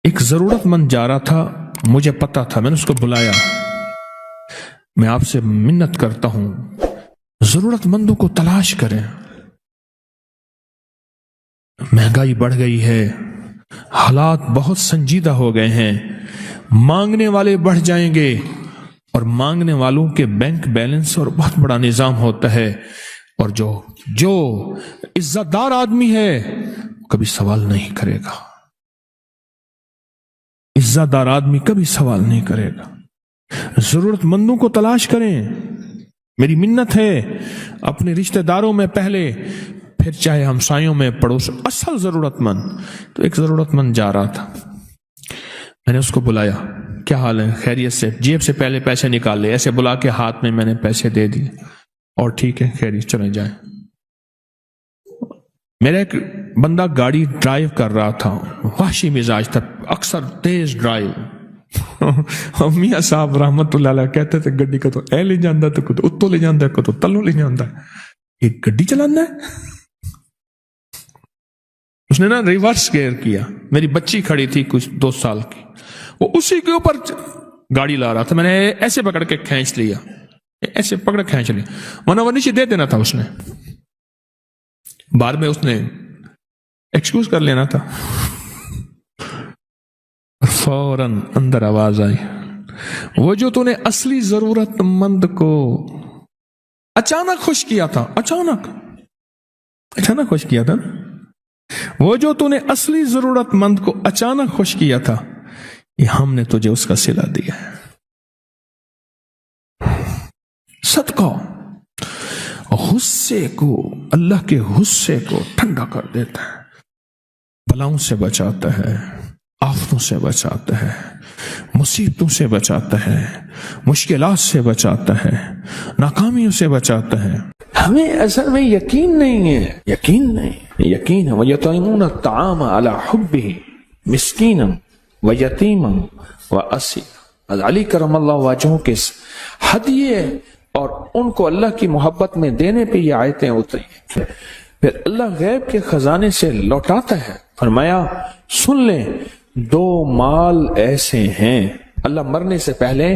ایک ضرورت مند جا رہا تھا، مجھے پتا تھا، میں نے اس کو بلایا، میں آپ سے منت کرتا ہوں ضرورت مندوں کو تلاش کریں، مہنگائی بڑھ گئی ہے، حالات بہت سنجیدہ ہو گئے ہیں، مانگنے والے بڑھ جائیں گے، اور مانگنے والوں کے بینک بیلنس اور بہت بڑا نظام ہوتا ہے، اور جو عزت دار آدمی ہے کبھی سوال نہیں کرے گا، عزت دار آدمی کبھی سوال نہیں کرے گا۔ ضرورت مندوں کو تلاش کریں، میری منت ہے، اپنے رشتہ داروں میں پہلے، پھر چاہے ہمسایوں میں، پڑوس، اصل ضرورت مند۔ تو ایک ضرورت مند جا رہا تھا، میں نے اس کو بلایا، کیا حال ہے، خیریت سے؟ جیب سے پہلے پیسے نکال لے، ایسے بلا کے ہاتھ میں نے پیسے دے دیے، اور ٹھیک ہے، خیریت، چلے جائیں۔ میرا ایک بندہ گاڑی ڈرائیو کر رہا تھا، وحشی مزاج تھا، اکثر تیز ڈرائیو، میاں صاحب رحمت اللہ علیہ کہتے تھے گڈی کا تو اے لے جاندہ تو کدو اتو لے جاندہ کدو تلو لے جاندہ، ایک گڈی چلانا ہے۔ اس نے نا ریورس گیئر کیا، میری بچی کھڑی تھی کچھ 2 سال کی، وہ اسی کے اوپر گاڑی لا رہا تھا، میں نے ایسے پکڑ کے کھینچ لیا، ایسے پکڑ کھینچ لیا، ورنہ وہ نیچے دے دینا تھا، اس نے بعد میں اس نے ایکسکیوز کر لینا تھا۔ فوراً اندر آواز آئی، وہ جو تو نے اصلی ضرورت مند کو اچانک خوش کیا تھا، اچانک خوش کیا تھا، وہ جو تو نے اصلی ضرورت مند کو اچانک خوش کیا تھا، یہ ہم نے تجھے اس کا صلہ دیا ہے۔ صدقہ غصے کو، اللہ کے غصے کو ٹھنڈا کر دیتا ہے، بلاؤں سے بچاتا ہے، آفتوں سے بچاتا ہے، مصیبتوں سے بچاتا ہے، مشکلات سے بچاتا ہے، ناکامیوں سے بچاتا ہے۔ ہمیں اصل میں یقین نہیں ہے، یقین ہے۔ وَيُطْعِمُونَ الطَّعَامَ عَلَى حُبِّهِ مِسْكِينًا وَيَتِيمًا وَأَسِيرًا۔ علی کرم اللہ وجہہ کے ہدیے اور ان کو اللہ کی محبت میں دینے پہ یہ آیتیں اتری، پھر اللہ غیب کے خزانے سے لوٹاتا ہے۔ فرمایا سن لیں، 2 مال ایسے ہیں، اللہ مرنے سے پہلے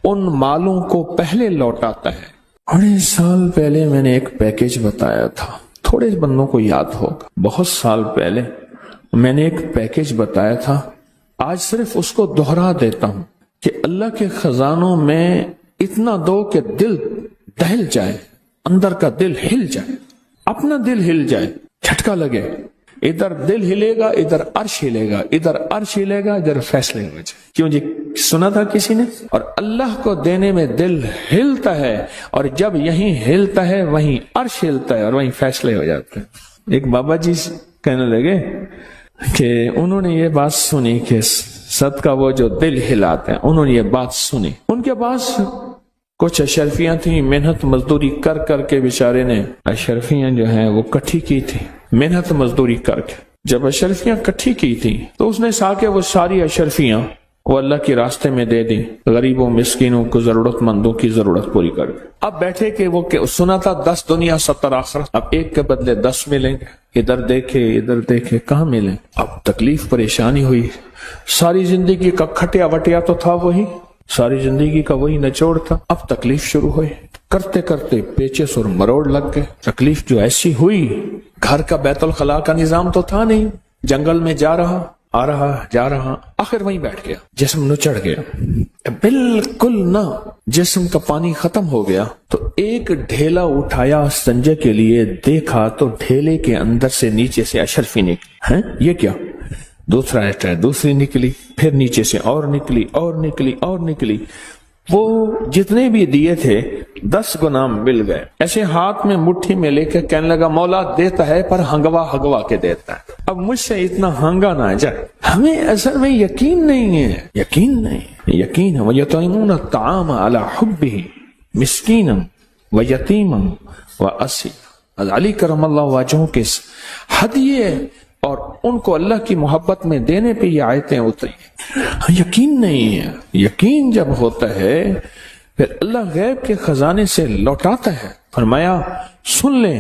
ان مالوں کو پہلے لوٹاتا ہے۔ 2.5 سال پہلے میں نے ایک پیکیج بتایا تھا، تھوڑے بندوں کو یاد ہوگا، بہت سال پہلے میں نے ایک پیکیج بتایا تھا، آج صرف اس کو دہرا دیتا ہوں کہ اللہ کے خزانوں میں اتنا دو کہ دل دہل جائے، اندر کا دل ہل جائے، اپنا دل ہل جائے، جھٹکا لگے، ادھر دل ہلے گا، ادھر عرش ہلے گا، ادھر عرش ہلے گا، ادھر فیصلے ہو جائے۔ کیوں جی سنا تھا کسی نے؟ اور اللہ کو دینے میں دل ہلتا ہے، اور جب یہیں ہلتا ہے وہیں عرش ہلتا ہے، اور وہیں فیصلے ہو جاتے ہیں۔ ایک بابا جی کہنے لگے کہ انہوں نے یہ بات سنی کہ صدقہ وہ جو دل ہلاتے ہیں، انہوں نے یہ بات سنی، ان کے پاس کچھ اشرفیاں تھیں، محنت مزدوری کر کر کے بیچارے نے اشرفیاں جو ہیں وہ کٹھی کی تھی، محنت مزدوری کر کے جب اشرفیاں کٹھی کی تھی تو اس نے سا کے وہ ساری اشرفیاں وہ اللہ کے راستے میں دے دی، غریبوں مسکینوں کو، ضرورت مندوں کی ضرورت پوری کر کے۔ اب بیٹھے کہ وہ سنا تھا 10 دنیا 70 آخرت، اب ایک کے بدلے 10 ملیں گے، ادھر دیکھے کہاں ملیں۔ اب تکلیف پریشانی ہوئی، ساری زندگی کا کھٹیا وٹیا تو تھا وہی، ساری زندگی کا وہی نچوڑ تھا، اب تکلیف شروع ہوئی، کرتے کرتے پیچس اور مروڑ لگ گئے۔ تکلیف جو ایسی ہوئی، گھر کا بیت الخلاء کا نظام تو تھا نہیں، جنگل میں جا رہا آ رہا جا رہا، آخر وہیں بیٹھ گیا، جسم نچڑ گیا، بالکل نہ جسم کا پانی ختم ہو گیا تو ایک ڈھیلا اٹھایا سنجے کے لیے، دیکھا تو ڈھیلے کے اندر سے نیچے سے اشرفی نکلی، ہیں یہ کیا؟ دوسرا ایسا ہے، دوسری نکلی، پھر نیچے سے اور نکلی اور نکلی اور نکلی، وہ جتنے بھی دیے تھے 10 گنا مل گئے۔ ایسے ہاتھ میں مٹھی میں لے کے کہنے لگا مولا دیتا ہے پر ہنگوا کے دیتا ہے، اب مجھ سے اتنا ہنگا نہ جائے۔ ہمیں اصل میں یقین نہیں ہے، یقین ہے۔ وَيُطْعِمُونَ الطَّعَامَ عَلَى حُبِّهِ مِسْكِينًا وَيَتِيمًا وَأَسِيرًا۔ علی کرم اللہ وجہہ کے ہدیے اور ان کو اللہ کی محبت میں دینے پہ یہ آیتیں اتری۔ یقین نہیں ہے، یقین جب ہوتا ہے پھر اللہ غیب کے خزانے سے لوٹاتا ہے۔ فرمایا سن لیں،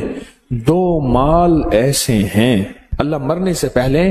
2 مال ایسے ہیں، اللہ مرنے سے پہلے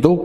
2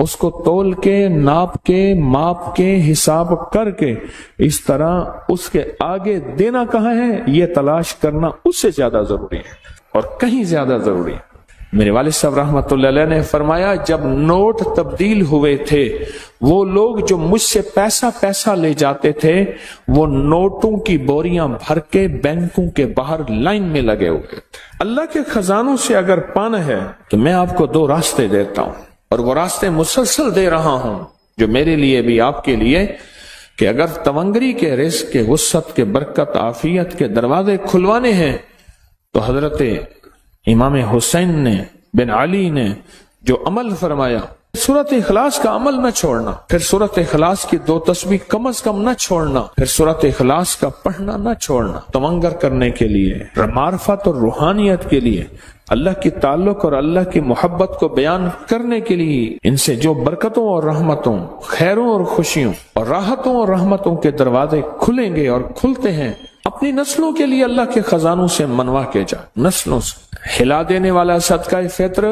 اس کو تول کے، ناپ کے، ماپ کے، حساب کر کے اس طرح اس کے آگے دینا کہاں ہے، یہ تلاش کرنا اس سے زیادہ ضروری ہے اور کہیں زیادہ ضروری ہے۔ میرے والد صاحب رحمۃ اللہ علیہ نے فرمایا جب نوٹ تبدیل ہوئے تھے، وہ لوگ جو مجھ سے پیسہ لے جاتے تھے وہ نوٹوں کی بوریاں بھر کے بینکوں کے باہر لائن میں لگے ہوئے تھے۔ اللہ کے خزانوں سے اگر پانا ہے تو میں آپ کو دو راستے دیتا ہوں، اور وہ راستے مسلسل دے رہا ہوں جو میرے لیے بھی آپ کے لیے، کہ اگر تونگری کے رزق کے، وسعت کے، برکت، عافیت کے دروازے کھلوانے ہیں تو حضرت امام حسین نے بن علی نے جو عمل فرمایا، سورۃ اخلاص کا عمل نہ چھوڑنا، پھر سورۃ اخلاص کی 2 تسبیح کم از کم نہ چھوڑنا، پھر سورۃ اخلاص کا پڑھنا نہ چھوڑنا، تونگر کرنے کے لیے، معرفت اور روحانیت کے لیے، اللہ کی تعلق اور اللہ کی محبت کو بیان کرنے کے لیے، ان سے جو برکتوں اور رحمتوں، خیروں اور خوشیوں اور راحتوں اور رحمتوں کے دروازے کھلیں گے اور کھلتے ہیں، اپنی نسلوں کے لیے اللہ کے خزانوں سے منوا کے جا، نسلوں سے۔ ہلا دینے والا صدقہ فطر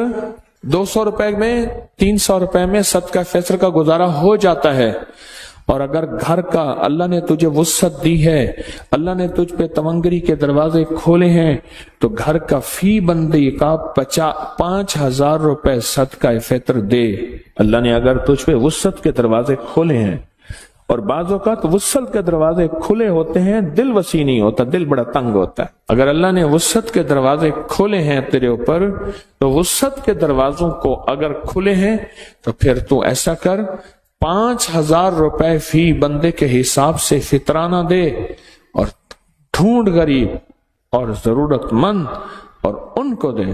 200 روپے میں، 300 روپے میں صدقہ فطر کا گزارا ہو جاتا ہے، اور اگر گھر کا اللہ نے تجھے وسعت دی ہے، اللہ نے تجھ پہ تونگری کے دروازے کھولے ہیں، تو گھر کا فی بندی کا 5,000 روپے صدقہ فطر دے۔ اللہ نے اگر تجھ پہ وسعت کے دروازے کھولے ہیں، اور بعض اوقات وسعت کے دروازے کھلے ہوتے ہیں، دل وسیع نہیں ہوتا، دل بڑا تنگ ہوتا ہے۔ اگر اللہ نے وسعت کے دروازے کھولے ہیں تیرے اوپر، تو وسعت کے دروازوں کو اگر کھلے ہیں تو پھر تو ایسا کر، 5,000 روپے فی بندے کے حساب سے فطرانہ دے، اور ڈھونڈ غریب اور ضرورت مند اور ان کو دے۔